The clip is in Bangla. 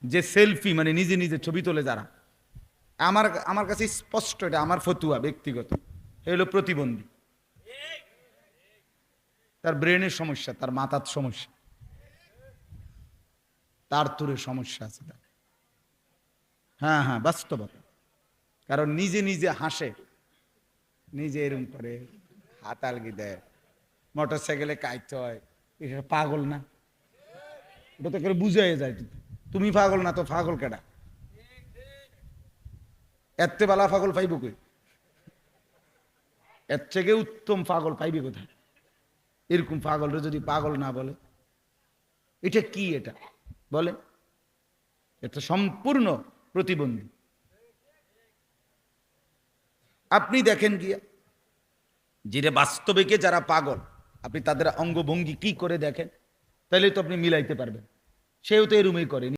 যে সেলফি মানে নিজে নিজে ছবি তোলে যারা, আমার আমার কাছে স্পষ্ট, এটা আমার ফতুয়া ব্যক্তিগত, এ হলো প্রতিবন্ধী। তার ব্রেনের সমস্যা, তার মাথার সমস্যা, তার তুরে সমস্যা আছে তার। হ্যাঁ হ্যাঁ, বাস্তবতা। কারণ নিজে নিজে হাসে, নিজে এরম করে, হাত আলগি দেয়, মোটর সাইকেলে কাইতে হয়, এটা পাগল না? ওটা তো করে বুঝাই যায়, তুমি পাগল না তো পাগল কেডা? এত্তে বালা পাগল পাইব কই? এর থেকে উত্তম পাগল পাইবে কোথায়? এরকম পাগলরা যদি পাগল না বলে, এটা কি এটা বলে? এটা সম্পূর্ণ প্রতিবন্ধী। আপনি দেখেন গিয়া, যেটা বাস্তবিকে যারা পাগল, আপনি তাদের অঙ্গভঙ্গি কি করে দেখেন, তাহলে তো আপনি মিলাইতে পারবেন। সেও তো এরুমই করে।